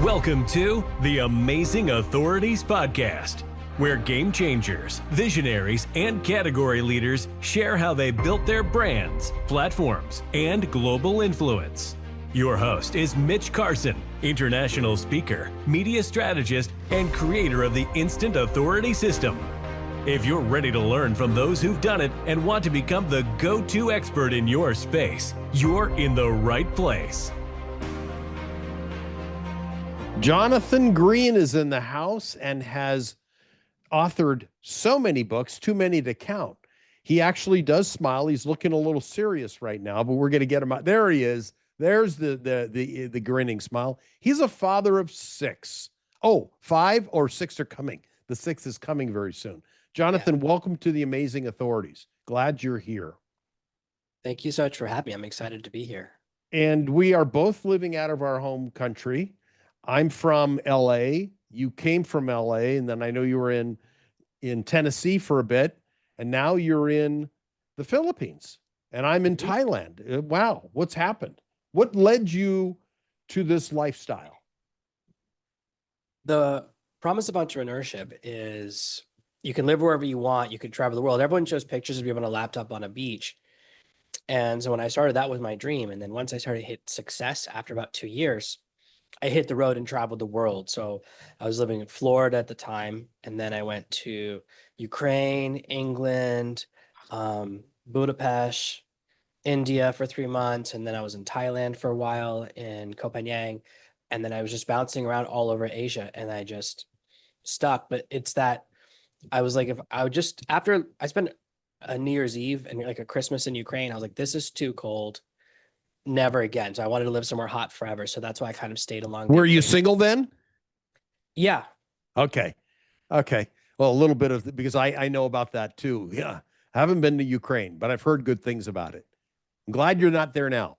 Welcome to the Amazing Authorities Podcast, where game changers, visionaries, and category leaders share how they built their brands, platforms, and global influence. Your host is Mitch Carson, international speaker, media strategist, and creator of the Instant Authority System. If you're ready to learn from those who've done it and want to become the go-to expert in your space, you're in the right place. Jonathan Green is in the house and has authored so many books, too many to count. He actually does smile. He's looking a little serious right now, but we're going to get him out. There he is. There's the grinning smile. He's a father of 6. Oh, 5 or 6 are coming. The 6th is coming very soon. Jonathan, welcome to the Amazing Authorities. Glad you're here. Thank you so much for having me. I'm excited to be here. And we are both living out of our home country. I'm from LA. You came from LA, and then I know you were in Tennessee for a bit, and now you're in the Philippines, and I'm in Thailand. Wow, what's happened? What led you to this lifestyle? The promise of entrepreneurship is you can live wherever you want. You can travel the world. Everyone shows pictures of you on a laptop on a beach. And so when I started, that was my dream. And then once I started to hit success after about 2 years, I hit the road and traveled the world. So I was living in Florida at the time. And then I went to Ukraine, England, Budapest, India for 3 months. And then I was in Thailand for a while in Koh Phangan. And then I was just bouncing around all over Asia and I just stuck. But it's that I was like, if I would just, after I spent a New Year's Eve and like a Christmas in Ukraine, I was like, this is too cold. Never again. So I wanted to live somewhere hot forever. So that's why I kind of stayed along. Were you single then? Yeah. Okay. Well, a little bit of, because I know about that too. Yeah. I haven't been to Ukraine, but I've heard good things about it. I'm glad you're not there now.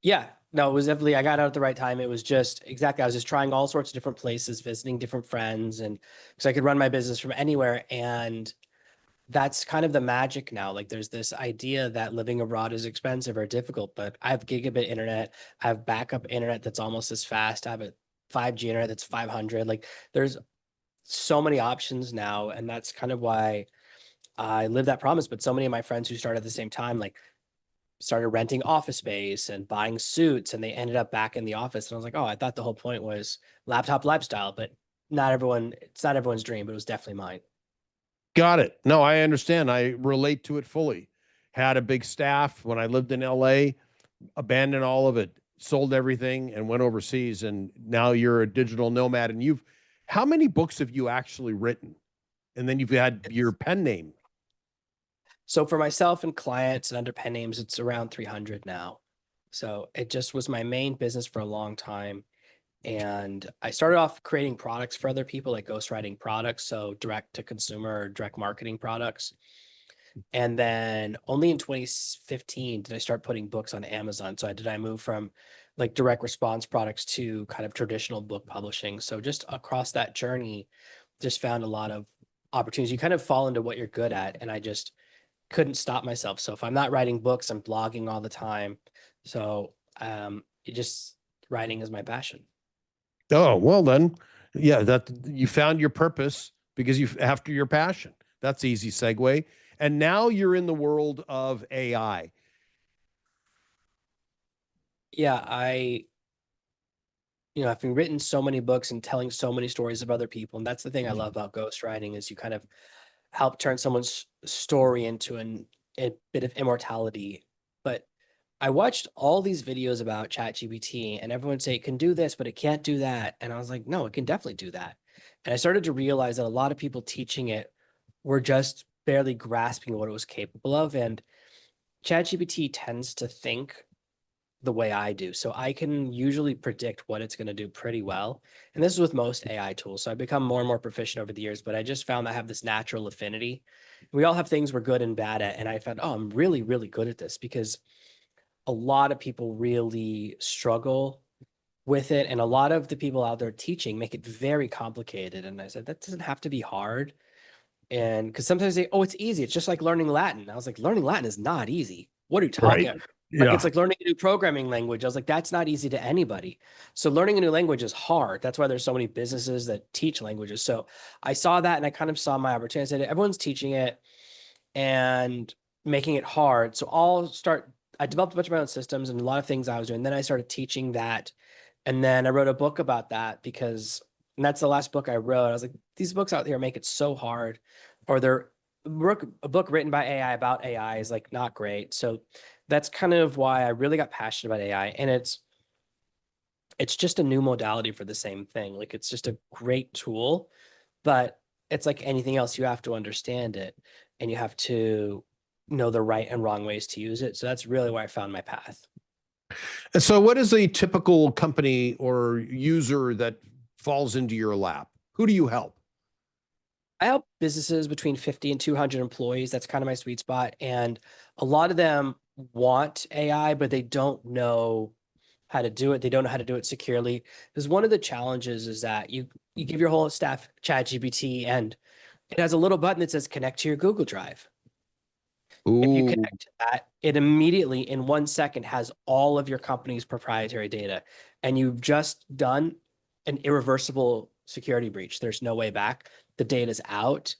Yeah. No, it was definitely, I got out at the right time. It was just exactly, I was just trying all sorts of different places, visiting different friends, and because I could run my business from anywhere. And that's kind of the magic now. Like there's this idea that living abroad is expensive or difficult, but I have gigabit internet. I have backup internet that's almost as fast. I have a 5G internet that's 500. Like there's so many options now. And that's kind of why I live that promise. But so many of my friends who started at the same time, like started renting office space and buying suits, and they ended up back in the office. And I was like, oh, I thought the whole point was laptop lifestyle, but it's not everyone's dream, but it was definitely mine. Got it. No, I understand. I relate to it fully. Had a big staff when I lived in LA, abandoned all of it, sold everything and went overseas. And now you're a digital nomad, and how many books have you actually written? And then you've had your pen name. So for myself and clients and under pen names, it's around 300 now. So it just was my main business for a long time. And I started off creating products for other people, like ghostwriting products. So direct to consumer or direct marketing products. And then only in 2015 did I start putting books on Amazon. So I moved from like direct response products to kind of traditional book publishing. So just across that journey, just found a lot of opportunities. You kind of fall into what you're good at. And I just couldn't stop myself. So if I'm not writing books, I'm blogging all the time. So writing is my passion. Oh, well then, yeah, that you found your purpose because after your passion. That's easy segue. And now you're in the world of AI. Yeah, I've been written so many books and telling so many stories of other people. And that's the thing I love about ghostwriting is you kind of help turn someone's story into a bit of immortality. But I watched all these videos about ChatGPT and everyone say it can do this, but it can't do that. And I was like, no, it can definitely do that. And I started to realize that a lot of people teaching it were just barely grasping what it was capable of. And ChatGPT tends to think the way I do. So I can usually predict what it's going to do pretty well. And this is with most AI tools. So I've become more and more proficient over the years, but I just found I have this natural affinity. We all have things we're good and bad at. And I found, oh, I'm really, really good at this because a lot of people really struggle with it. And a lot of the people out there teaching make it very complicated. And I said, that doesn't have to be hard. And because sometimes they say, oh, it's easy. It's just like learning Latin. I was like, learning Latin is not easy. What are you talking about? Like it's Yeah. like learning a new programming language. I was like, that's not easy to anybody. So learning a new language is hard. That's why there's so many businesses that teach languages. So I saw that and I kind of saw my opportunity. I said, everyone's teaching it and making it hard. So I developed a bunch of my own systems and a lot of things I was doing. Then I started teaching that. And then I wrote a book about that and that's the last book I wrote. I was like, these books out there make it so hard, or a book written by AI about AI is like not great. So that's kind of why I really got passionate about AI. And it's just a new modality for the same thing. Like it's just a great tool, but it's like anything else. You have to understand it and you have to know the right and wrong ways to use it. So that's really where I found my path. And so what is a typical company or user that falls into your lap? Who do you help? I help businesses between 50 and 200 employees. That's kind of my sweet spot. And a lot of them want AI, but they don't know how to do it. They don't know how to do it securely. Because one of the challenges is that you give your whole staff ChatGPT and it has a little button that says connect to your Google Drive. If you Ooh. connect to that, it immediately in 1 second has all of your company's proprietary data. And you've just done an irreversible security breach. There's no way back. The data's out.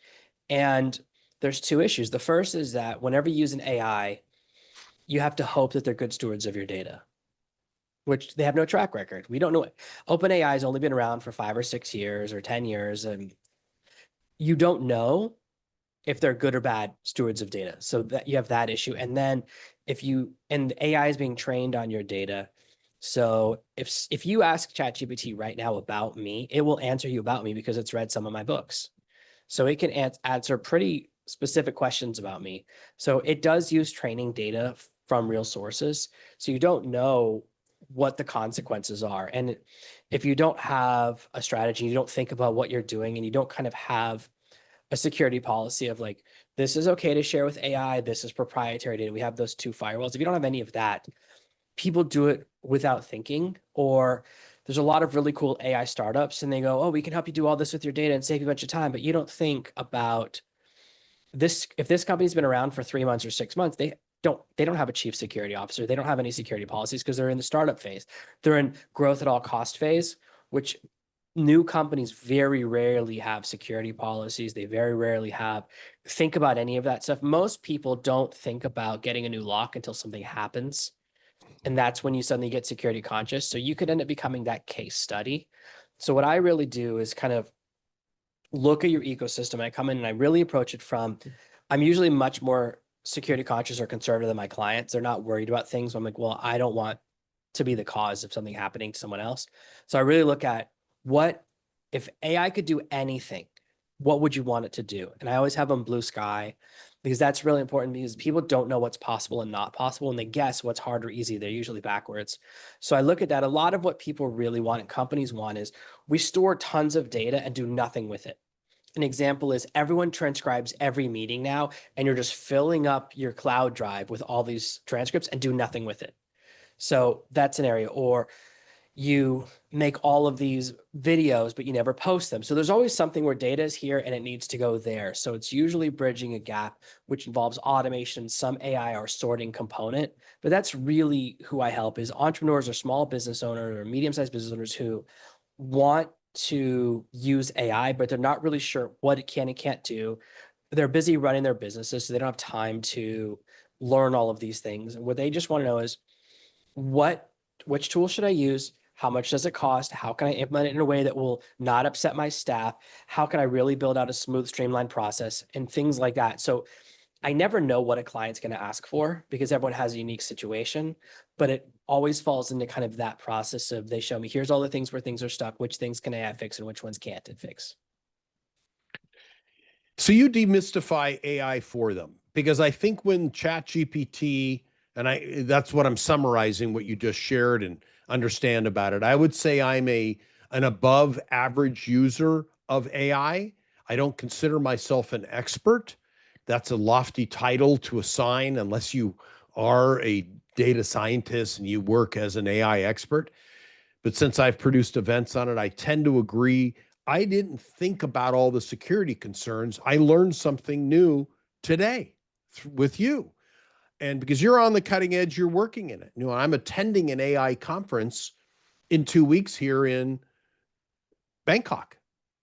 And there's two issues. The first is that whenever you use an AI, you have to hope that they're good stewards of your data, which they have no track record. We don't know it. OpenAI has only been around for 5 or 6 years or 10 years, and you don't know if they're good or bad stewards of data. So that you have that issue. And then and AI is being trained on your data. So if you ask ChatGPT right now about me, it will answer you about me because it's read some of my books. So it can answer pretty specific questions about me. So it does use training data from real sources. So you don't know what the consequences are. And if you don't have a strategy, you don't think about what you're doing, and you don't kind of have a security policy of like, this is okay to share with AI, this is proprietary data. We have those two firewalls. If you don't have any of that, people do it without thinking, or there's a lot of really cool AI startups and they go, oh, we can help you do all this with your data and save you a bunch of time. But you don't think about this. If this company's been around for 3 months or 6 months, they don't have a chief security officer. They don't have any security policies because they're in the startup phase. They're in growth at all cost phase, which new companies very rarely have security policies. They very rarely think about any of that stuff. Most people don't think about getting a new lock until something happens. And that's when you suddenly get security conscious. So you could end up becoming that case study. So what I really do is kind of look at your ecosystem. I come in and I really approach it I'm usually much more security conscious or conservative than my clients. They're not worried about things. I'm like, well, I don't want to be the cause of something happening to someone else. So I really look at if AI could do anything, what would you want it to do? And I always have them blue sky, because that's really important, because people don't know what's possible and not possible, and they guess what's hard or easy. They're usually backwards. So I look at that. A lot of what people really want and companies want is we store tons of data and do nothing with it. An example is everyone transcribes every meeting now, and you're just filling up your cloud drive with all these transcripts and do nothing with it. So that's an area. Or you make all of these videos, but you never post them. So there's always something where data is here and it needs to go there. So it's usually bridging a gap, which involves automation, some AI or sorting component. But that's really who I help, is entrepreneurs or small business owners or medium-sized business owners who want to use AI, but they're not really sure what it can and can't do. They're busy running their businesses, so they don't have time to learn all of these things. And what they just want to know is which tool should I use? How much does it cost? How can I implement it in a way that will not upset my staff? How can I really build out a smooth, streamlined process and things like that? So I never know what a client's going to ask for, because everyone has a unique situation, but it always falls into kind of that process of, they show me, here's all the things where things are stuck, which things can AI fix and which ones can't it fix. So you demystify AI for them, because I think when ChatGPT, and that's what I'm summarizing what you just shared and understand about it. I would say I'm an above average user of AI. I don't consider myself an expert. That's a lofty title to assign unless you are a data scientist and you work as an AI expert. But since I've produced events on it, I tend to agree. I didn't think about all the security concerns. I learned something new today with you. And because you're on the cutting edge, you're working in it. I'm attending an AI conference in 2 weeks here in Bangkok.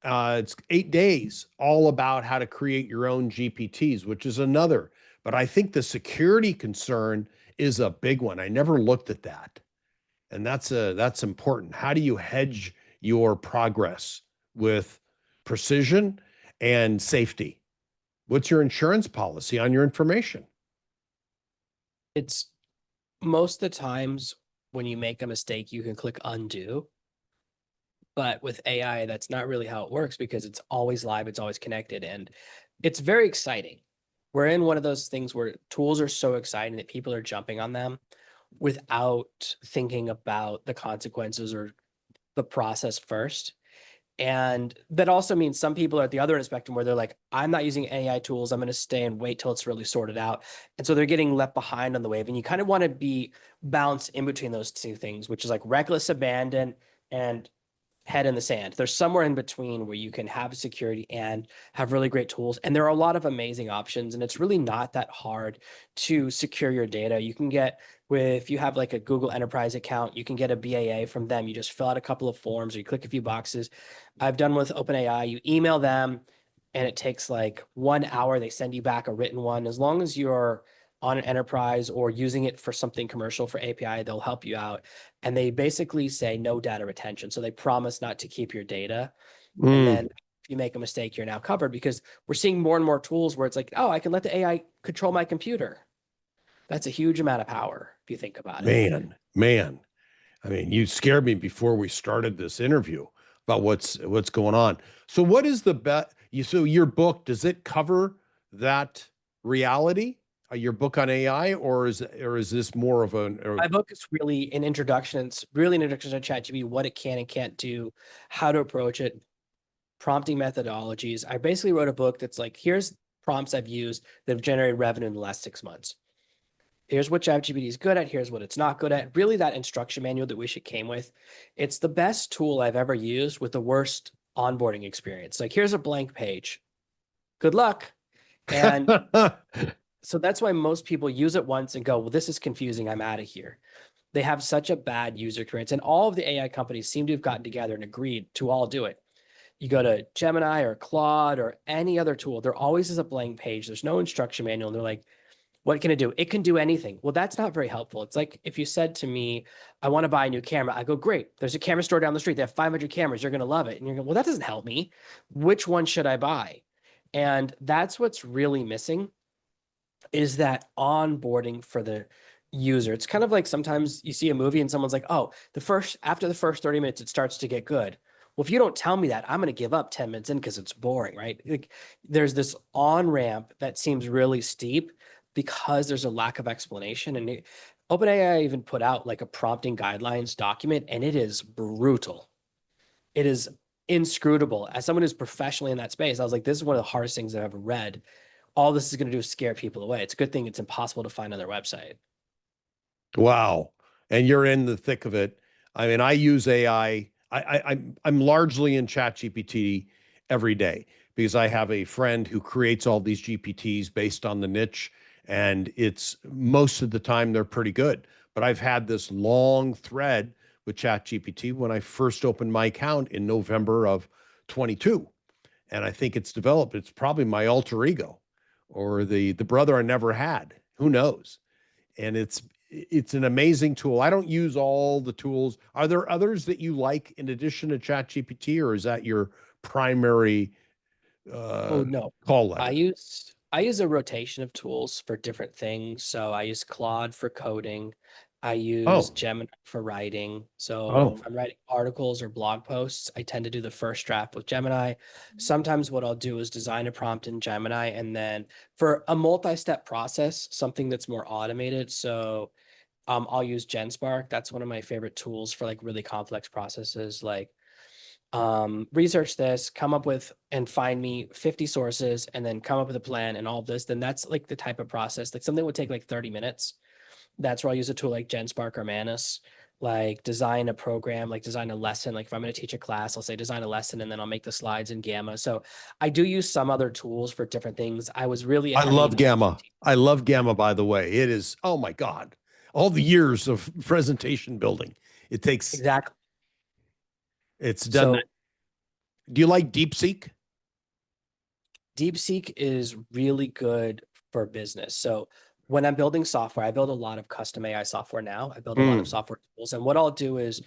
It's 8 days, all about how to create your own GPTs, which is another. But I think the security concern is a big one. I never looked at that, and that's important. How do you hedge your progress with precision and safety? What's your insurance policy on your information? It's most of the times when you make a mistake, you can click undo. But with AI, that's not really how it works because it's always live, it's always connected, and it's very exciting. We're in one of those things where tools are so exciting that people are jumping on them without thinking about the consequences or the process first. And that also means some people are at the other end of the spectrum where they're like, I'm not using AI tools. I'm going to stay and wait till it's really sorted out. And so they're getting left behind on the wave. And you kind of want to be balanced in between those two things, which is like reckless abandon and head in the sand. There's somewhere in between where you can have security and have really great tools. And there are a lot of amazing options. And it's really not that hard to secure your data. You can get if you have like a Google Enterprise account, you can get a BAA from them. You just fill out a couple of forms or you click a few boxes. I've done with OpenAI, you email them and it takes like 1 hour. They send you back a written one. As long as you're on an enterprise or using it for something commercial for API, they'll help you out. And they basically say no data retention. So they promise not to keep your data. And then if you make a mistake, you're now covered, because we're seeing more and more tools where it's like, oh, I can let the AI control my computer. That's a huge amount of power if you think about it. Man. I mean, you scared me before we started this interview about what's going on. So what is the bet? So your book, does it cover that reality? Your book on AI, or is this more of My book is really an introduction. It's really an introduction to ChatGPT, what it can and can't do, how to approach it, prompting methodologies. I basically wrote a book that's like, here's prompts I've used that have generated revenue in the last 6 months. Here's what ChatGPT is good at. Here's what it's not good at. Really, that instruction manual that Wish it came with. It's the best tool I've ever used with the worst onboarding experience. Like, here's a blank page. Good luck. And so that's why most people use it once and go, well, this is confusing. I'm out of here. They have such a bad user experience. And all of the AI companies seem to have gotten together and agreed to all do it. You go to Gemini or Claude or any other tool, there always is a blank page. There's no instruction manual. And they're like, what can it do? It can do anything. Well, that's not very helpful. It's like if you said to me, I want to buy a new camera. I go, great. There's a camera store down the street. They have 500 cameras. You're going to love it. And you're going, well, that doesn't help me. Which one should I buy? And that's what's really missing, is that onboarding for the user. It's kind of like sometimes you see a movie and someone's like, oh, after the first 30 minutes, it starts to get good. Well, if you don't tell me that, I'm going to give up 10 minutes in because it's boring, right? Like, there's this on-ramp that seems really steep because there's a lack of explanation. And OpenAI even put out like a prompting guidelines document, and it is brutal. It is inscrutable. As someone who's professionally in that space, I was like, this is one of the hardest things I've ever read. All this is going to do is scare people away. It's a good thing it's impossible to find on their website. Wow. And you're in the thick of it. I mean, I use AI. I'm largely in ChatGPT every day because I have a friend who creates all these GPTs based on the niche, and it's most of the time they're pretty good. But I've had this long thread with ChatGPT when I first opened my account in November of 22. And I think it's developed. It's probably my alter ego or the brother I never had. Who knows? And it's an amazing tool. I don't use all the tools. Are there others that you like in addition to ChatGPT, or is that your primary Oh no, call I letter? use a rotation of tools for different things. So I use Claude for coding. I use Oh, Gemini for writing. So oh, if I'm writing articles or blog posts, I tend to do the first draft with Gemini. Sometimes what I'll do is design a prompt in Gemini, and then for a multi-step process, something that's more automated. So I'll use GenSpark. That's one of my favorite tools for like really complex processes, like research this, come up with and find me 50 sources, and then come up with a plan and all of this. Then that's like the type of process, like something would take like 30 minutes. That's where I'll use a tool like GenSpark or Manus. like design a program, like design a lesson. Like if I'm going to teach a class, I'll say design a lesson and then I'll make the slides in Gamma. So I do use some other tools for different things. I was really a I heavy love Gamma. I love Gamma, by the way. It is, oh my God, all the years of presentation building. It takes, exactly. it's done that. So Do you like DeepSeek? DeepSeek is really good for business. So when I'm building software, I build a lot of custom AI software now. I build a lot of software tools. And what I'll do is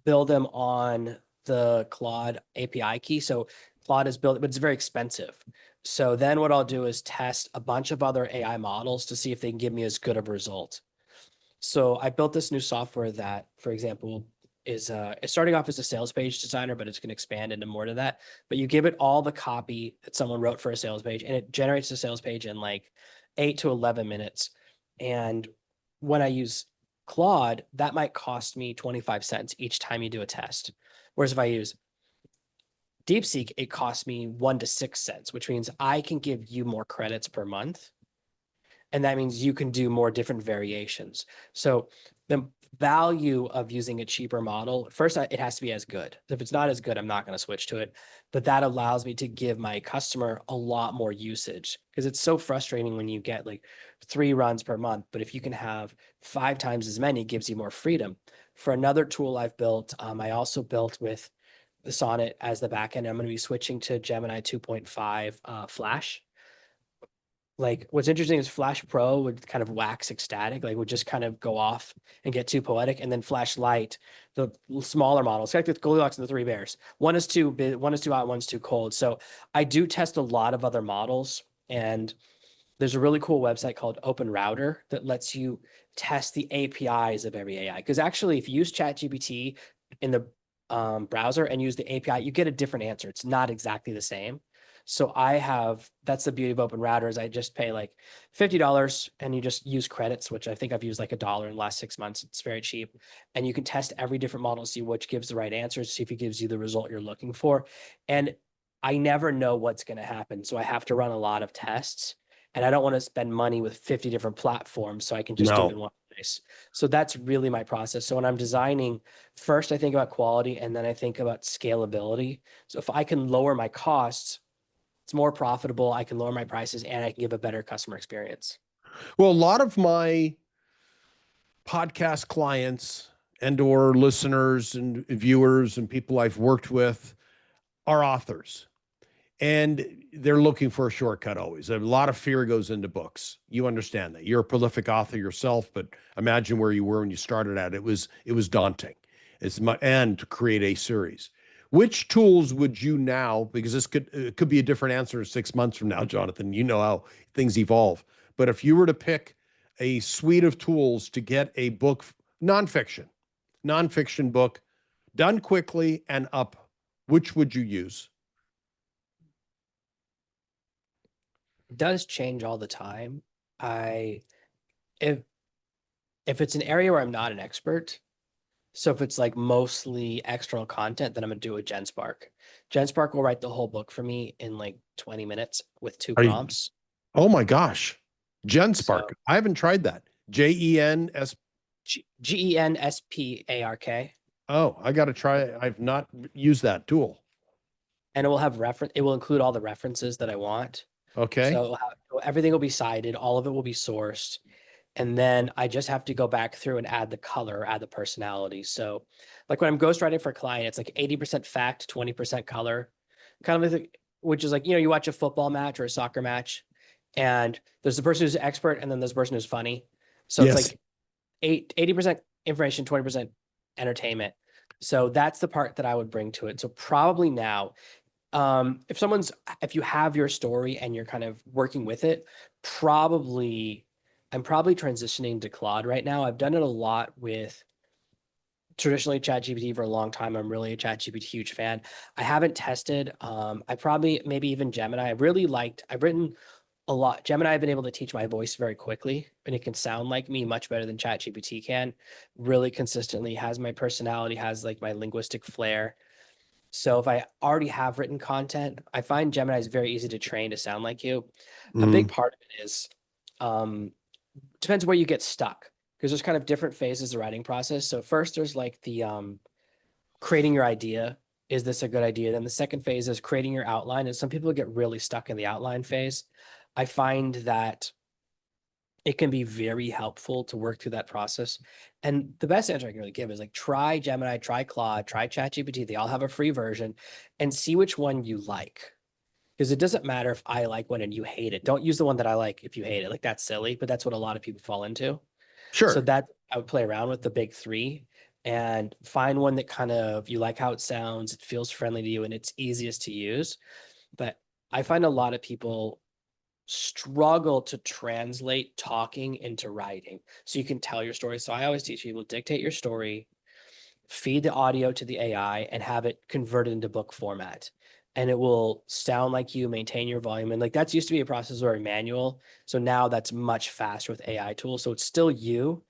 build them on the Claude API key. So Claude is built, but it's very expensive. So then what I'll do is test a bunch of other AI models to see if they can give me as good of a result. So I built this new software that, for example, is it's starting off as a sales page designer, but it's going to expand into more to that. But you give it all the copy that someone wrote for a sales page, and it generates a sales page in like 8 to 11 minutes. And when I use Claude, that might cost me 25 cents each time you do a test. Whereas if I use DeepSeek, it costs me 1 to 6 cents, which means I can give you more credits per month. And that means you can do more different variations. So the value of using a cheaper model, first, it has to be as good. If it's not as good, I'm not going to switch to it. But that allows me to give my customer a lot more usage, because it's so frustrating when you get like 3 runs per month. But if you can have 5 times as many, it gives you more freedom. For another tool I've built, I also built with the Sonnet as the backend. I'm going to be switching to Gemini 2.5 Flash. Like what's interesting is Flash Pro would kind of wax ecstatic, like would just kind of go off and get too poetic. And then Flash Lite, the smaller models, like the Goldilocks and the Three Bears. One is too big, one is too hot, one's too cold. So I do test a lot of other models. And there's a really cool website called Open Router that lets you test the APIs of every AI. Because actually, if you use ChatGPT in the browser and use the API, you get a different answer. It's not exactly the same. So that's the beauty of Open Router is I just pay like $50 and you just use credits, which I think I've used like $1 in the last 6 months. It's very cheap. And you can test every different model, see which gives the right answers, see if it gives you the result you're looking for. And I never know what's going to happen. So I have to run a lot of tests, and I don't want to spend money with 50 different platforms. So I can just do it in one place. So that's really my process. So when I'm designing, first I think about quality and then I think about scalability. So if I can lower my costs, it's more profitable. I can lower my prices and I can give a better customer experience. Well, a lot of my podcast clients and or listeners and viewers and people I've worked with are authors. And they're looking for a shortcut always. A lot of fear goes into books. You understand that. You're a prolific author yourself, but imagine where you were when you started out. It was daunting. And to create a series. Which tools would you now, because it could be a different answer 6 months from now, Jonathan, you know how things evolve. But if you were to pick a suite of tools to get a book, nonfiction book done quickly and up, which would you use? It does change all the time. If it's an area where I'm not an expert, so if it's like mostly external content, then I'm gonna do a GenSpark. GenSpark will write the whole book for me in like 20 minutes with 2 Are you, prompts. oh my gosh. GenSpark. So I haven't tried that. JENS. GenSpark. Oh, I got to try it. I've not used that tool. And it will have it will include all the references that I want. Okay. So everything will be cited, all of it will be sourced. And then I just have to go back through and add the color, add the personality. So like when I'm ghostwriting for a client, it's like 80% fact, 20% color, kind of like, which is like, you watch a football match or a soccer match and there's the person who's expert and then there's the person who's funny. So it's Yes. like 80% information, 20% entertainment. So that's the part that I would bring to it. So probably now, if you have your story and you're kind of working with it, I'm probably transitioning to Claude right now. I've done it a lot with traditionally ChatGPT for a long time. I'm really a ChatGPT huge fan. I haven't tested. Maybe even Gemini. I've written a lot. Gemini, I've been able to teach my voice very quickly, and it can sound like me much better than ChatGPT can. Really consistently, has my personality, has like my linguistic flair. So if I already have written content, I find Gemini is very easy to train to sound like you. A big part of it is depends where you get stuck. because there's kind of different phases of the writing process. So first there's like the creating your idea. Is this a good idea? Then the second phase is creating your outline. And some people get really stuck in the outline phase. I find that it can be very helpful to work through that process. And the best answer I can really give is like, try Gemini, try Claude, try ChatGPT. They all have a free version, and see which one you like. Because it doesn't matter if I like one and you hate it. Don't use the one that I like if you hate it. Like, that's silly, but that's what a lot of people fall into. So Sure. that I would play around with the big three and find one that kind of you like how it sounds, it feels friendly to you, and it's easiest to use. But I find a lot of people struggle to translate talking into writing so you can tell your story. So I always teach people, dictate your story, feed the audio to the AI, and have it converted into book format. And it will sound like you, maintain your volume. And like, that's used to be a process or a manual. So now that's much faster with AI tools. So it's still you.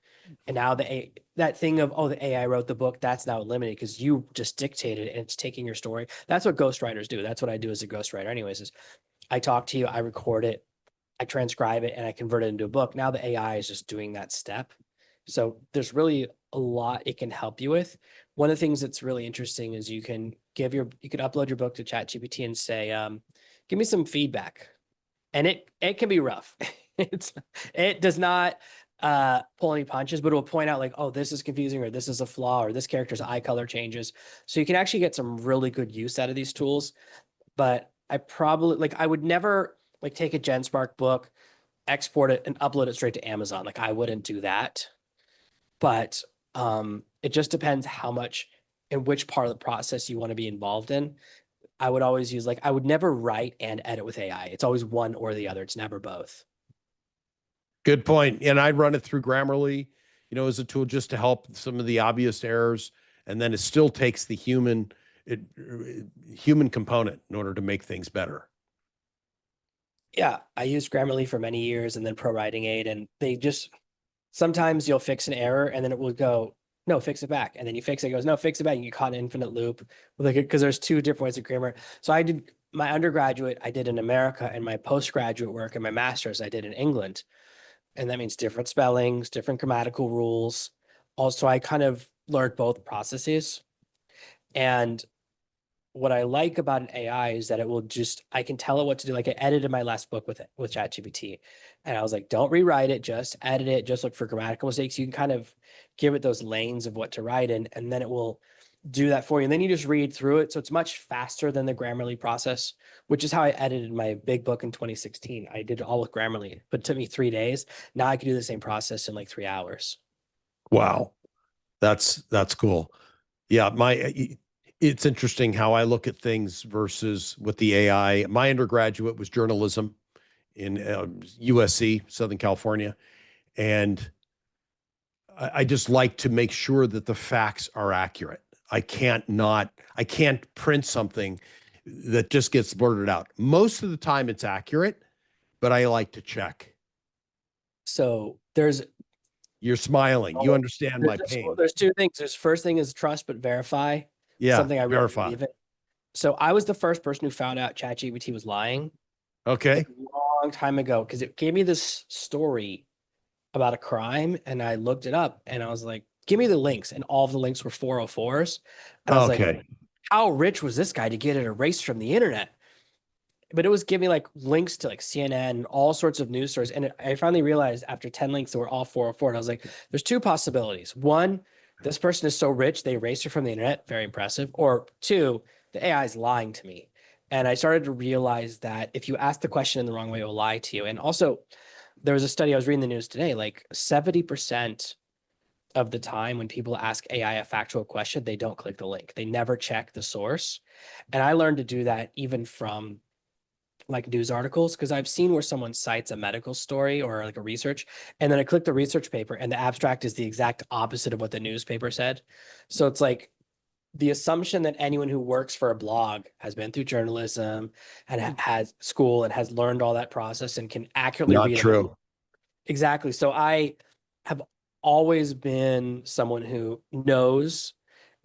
And now that thing of, oh, the AI wrote the book, that's now eliminated because you just dictated it and it's taking your story. That's what ghostwriters do. That's what I do as a ghostwriter anyways, is I talk to you, I record it, I transcribe it, and I convert it into a book. Now the AI is just doing that step. So there's really a lot it can help you with. One of the things that's really interesting is you can upload your book to ChatGPT and say, give me some feedback. And it can be rough. It does not pull any punches, but it will point out like, oh, this is confusing, or this is a flaw, or this character's eye color changes. So you can actually get some really good use out of these tools. But I would never like take a GenSpark book, export it, and upload it straight to Amazon. Like, I wouldn't do that. But it just depends how much and which part of the process you want to be involved in. I would always use, like, I would never write and edit with AI. It's always one or the other. It's never both. Good point. And I'd run it through Grammarly, as a tool just to help some of the obvious errors. And then it still takes the human component in order to make things better. Yeah, I used Grammarly for many years and then Pro Writing Aid, and sometimes you'll fix an error and then it will go, no, fix it back. And then you fix it, it goes, no, fix it back. And you get caught in an infinite loop because there's two different ways of grammar. So I did my undergraduate, I did in America, and my postgraduate work and my master's, I did in England. And that means different spellings, different grammatical rules. Also, I kind of learned both processes. And what I like about an AI is that I can tell it what to do. Like, I edited my last book with ChatGPT, and I was like, don't rewrite it, just edit it, just look for grammatical mistakes. You can kind of give it those lanes of what to write in, and then it will do that for you. And then you just read through it. So it's much faster than the Grammarly process, which is how I edited my big book in 2016. I did it all with Grammarly, but it took me 3 days. Now I can do the same process in like 3 hours. Wow. That's cool. Yeah. It's interesting how I look at things versus with the AI. My undergraduate was journalism in USC, Southern California. And I just like to make sure that the facts are accurate. I can't print something that just gets blurted out. Most of the time it's accurate, but I like to check. So You're smiling. You understand my pain. There's two things. First thing is trust, but verify. Yeah. Something I really verify. believe in. So I was the first person who found out ChatGPT was lying. Okay. Like, a long time ago, because it gave me this story about a crime, and I looked it up, and I was like, give me the links, and all of the links were 404s. And I was like, how rich was this guy to get it erased from the internet? But it was giving like links to like CNN, all sorts of news stories. And I finally realized after 10 links that were all 404. And I was like, there's two possibilities. One, this person is so rich, they erased it from the internet. Very impressive. Or two, the AI is lying to me. And I started to realize that if you ask the question in the wrong way, it will lie to you. And also, there was a study, I was reading the news today, like 70% of the time when people ask AI a factual question, they don't click the link. They never check the source. And I learned to do that even from like news articles, because I've seen where someone cites a medical story or like a research, and then I click the research paper and the abstract is the exact opposite of what the newspaper said. So it's like the assumption that anyone who works for a blog has been through journalism and has school and has learned all that process and can accurately read. Not true. Exactly. So I have always been someone who knows,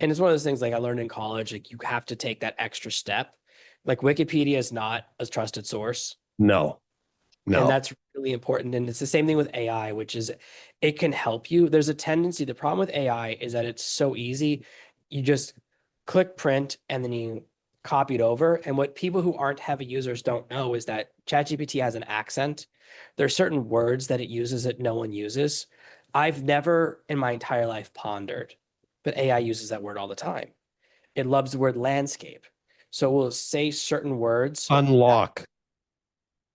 and it's one of those things like I learned in college, like you have to take that extra step. Like Wikipedia is not a trusted source. No. And that's really important. And it's the same thing with AI, which is it can help you. There's a tendency, the problem with AI is that it's so easy. You just click print and then you copy it over. And what people who aren't heavy users don't know is that ChatGPT has an accent. There are certain words that it uses that no one uses. I've never in my entire life pondered, but AI uses that word all the time. It loves the word landscape. So we'll say certain words. Unlock.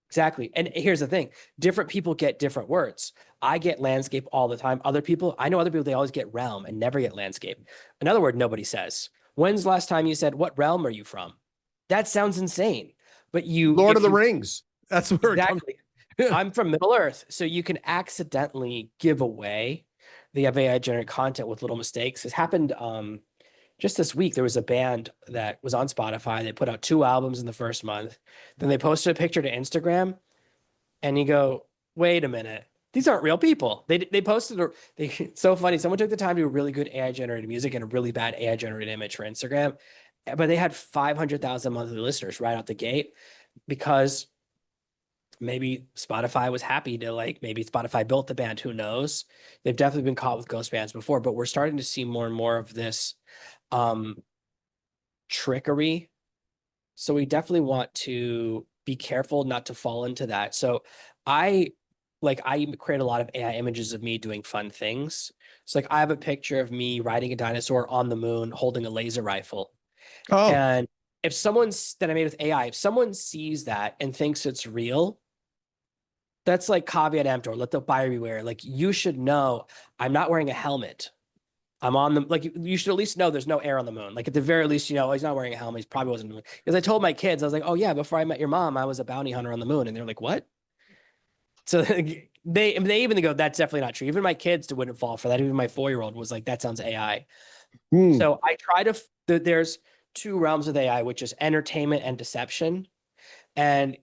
Exactly. And here's the thing, different people get different words. I get landscape all the time. Other people, I know other people, they always get realm and never get landscape. Another word nobody says. When's the last time you said, what realm are you from? That sounds insane. But Lord of the Rings. That's where exactly. it comes. I'm from Middle Earth. So you can accidentally give away the AI generated content with little mistakes. It's happened just this week. There was a band that was on Spotify. They put out 2 albums in the first month. Then they posted a picture to Instagram and you go, wait a minute. These aren't real people. They posted it's so funny. Someone took the time to do really good AI generated music and a really bad AI generated image for Instagram, but they had 500,000 monthly listeners right out the gate because maybe Spotify was happy to maybe Spotify built the band. Who knows? They've definitely been caught with ghost bands before, but we're starting to see more and more of this trickery. So we definitely want to be careful not to fall into that. So I create a lot of AI images of me doing fun things. So I have a picture of me riding a dinosaur on the moon, holding a laser rifle. Oh, And if someone's that I made with AI, if someone sees that and thinks it's real, that's like caveat emptor, let the buyer beware. You should know I'm not wearing a helmet. I'm on the, you should at least know there's no air on the moon. At the very least, he's not wearing a helmet. He's probably wasn't. Because I told my kids, I was like, oh yeah, before I met your mom, I was a bounty hunter on the moon. And they're like, what? So they even go, that's definitely not true. Even my kids wouldn't fall for that. Even my 4-year-old was like, that sounds AI. So I try to, there's 2 realms of AI, which is entertainment and deception. And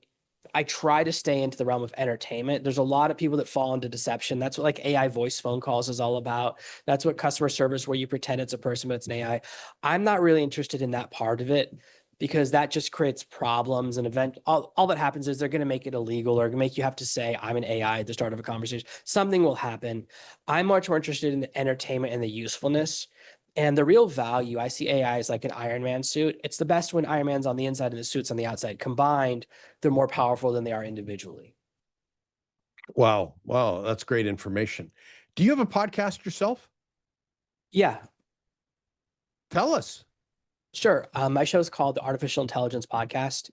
I try to stay into the realm of entertainment. There's a lot of people that fall into deception. That's what AI voice phone calls is all about. That's what customer service, where you pretend it's a person, but it's an AI. I'm not really interested in that part of it because that just creates problems and all that happens is they're going to make it illegal or make you have to say I'm an AI at the start of a conversation. Something will happen. I'm much more interested in the entertainment and the usefulness. And the real value, I see AI as like an Iron Man suit. It's the best when Iron Man's on the inside and the suit's on the outside. Combined, they're more powerful than they are individually. wow. Wow. That's great information. Do you have a podcast yourself? Yeah, Tell us. sure. My show is called the Artificial Intelligence Podcast.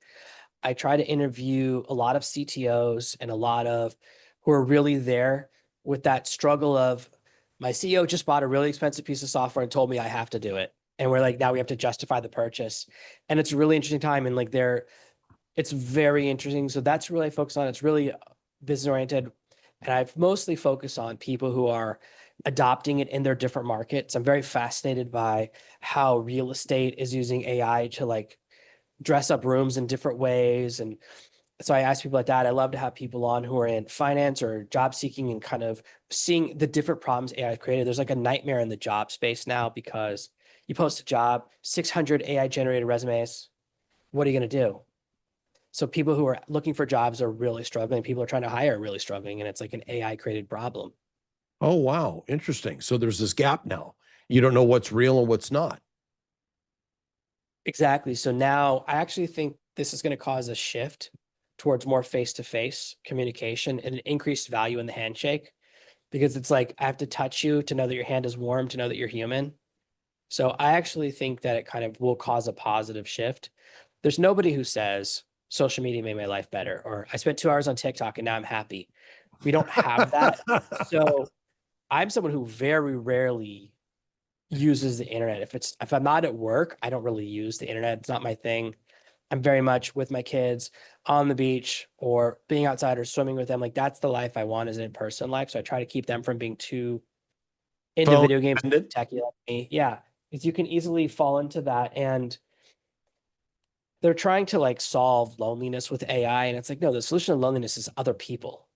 I try to interview a lot of CTOs and a lot of who are really there with that struggle of my CEO just bought a really expensive piece of software and told me I have to do it. And we're like, now we have to justify the purchase. And it's a really interesting time. And it's very interesting. So that's really I focus on. It's really business oriented. And I've mostly focused on people who are adopting it in their different markets. I'm very fascinated by how real estate is using AI to dress up rooms in different ways. And so I ask people like that. I love to have people on who are in finance or job seeking and kind of seeing the different problems AI has created. There's a nightmare in the job space now because you post a job, 600 AI generated resumes. What are you going to do? So people who are looking for jobs are really struggling. People are trying to hire are really struggling. And it's like an AI created problem. Oh, wow. Interesting. So there's this gap now. You don't know what's real and what's not. Exactly. So now I actually think this is going to cause a shift towards more face-to-face communication and an increased value in the handshake because it's like, I have to touch you to know that your hand is warm, to know that you're human. So I actually think that it kind of will cause a positive shift. There's nobody who says social media made my life better, or I spent 2 hours on TikTok and now I'm happy. We don't have that. So I'm someone who very rarely uses the internet. If I'm not at work, I don't really use the internet. It's not my thing. I'm very much with my kids on the beach or being outside or swimming with them. That's the life I want as an in-person life. So I try to keep them from being too into Phone video games, dependent. techie like me. Yeah, because you can easily fall into that. And they're trying to solve loneliness with AI. And it's like, no, the solution to loneliness is other people.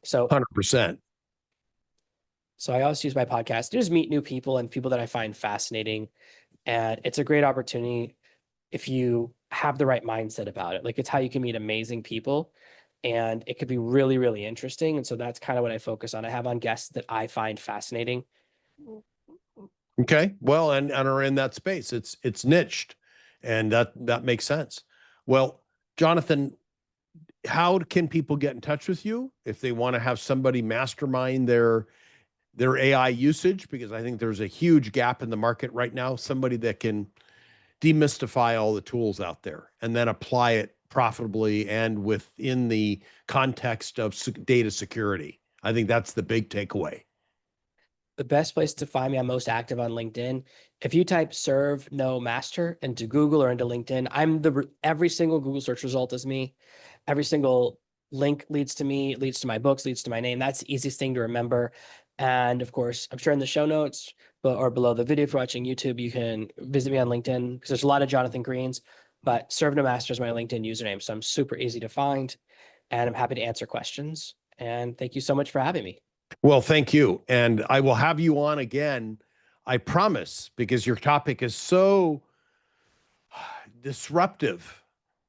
So 100%. I always use my podcast to just meet new people and people that I find fascinating. And it's a great opportunity if you have the right mindset about it. It's how you can meet amazing people. and it could be really, really interesting. And so that's kind of what I focus on. I have on guests that I find fascinating. Okay. Well, and are in that space. It's niched, and that makes sense. Well, Jonathan, how can people get in touch with you if they want to have somebody mastermind their AI usage? Because I think there's a huge gap in the market right now, somebody that can demystify all the tools out there and then apply it profitably and within the context of data security. I think that's the big takeaway. The best place to find me, I'm most active on LinkedIn. If you type serve no master into Google or into LinkedIn, every single Google search result is me. Every single link leads to me, leads to my books, leads to my name. That's the easiest thing to remember. And of course, I'm sure in the show notes or below the video, if you're watching YouTube, you can visit me on LinkedIn because there's a lot of Jonathan Greens, but serve no master is my LinkedIn username. So I'm super easy to find, and I'm happy to answer questions. And thank you so much for having me. Well, thank you. And I will have you on again, I promise, because your topic is so disruptive.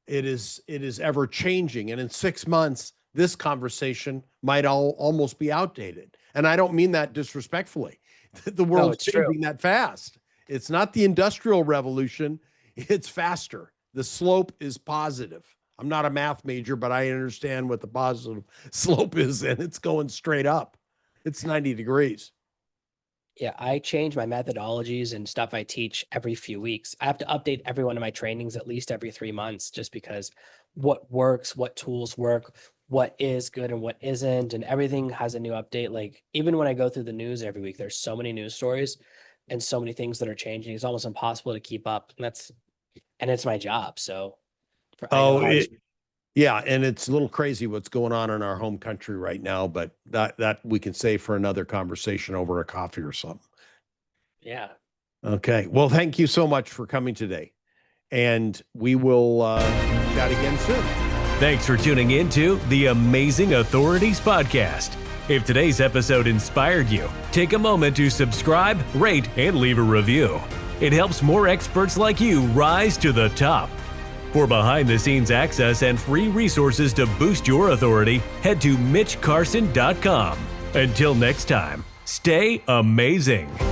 It is ever changing. And in 6 months, this conversation might almost be outdated. And I don't mean that disrespectfully. The world's changing that fast. It's not the Industrial Revolution. It's faster. The slope is positive. I'm not a math major, but I understand what the positive slope is, and it's going straight up. It's 90 degrees. Yeah, I change my methodologies and stuff I teach every few weeks. I have to update every one of my trainings at least every 3 months, just because what works, what tools work, what is good and what isn't, and everything has a new update. Like even when I go through the news every week, there's so many news stories and so many things that are changing. It's almost impossible to keep up. And it's my job. So yeah, and it's a little crazy what's going on in our home country right now, but that we can save for another conversation over a coffee or something. Yeah. Okay. Well, thank you so much for coming today, and we will chat again soon. Thanks for tuning in to the Amazing Authorities Podcast. If today's episode inspired you, take a moment to subscribe, rate, and leave a review. It helps more experts like you rise to the top. For behind-the-scenes access and free resources to boost your authority, head to mitchcarson.com. Until next time, stay amazing.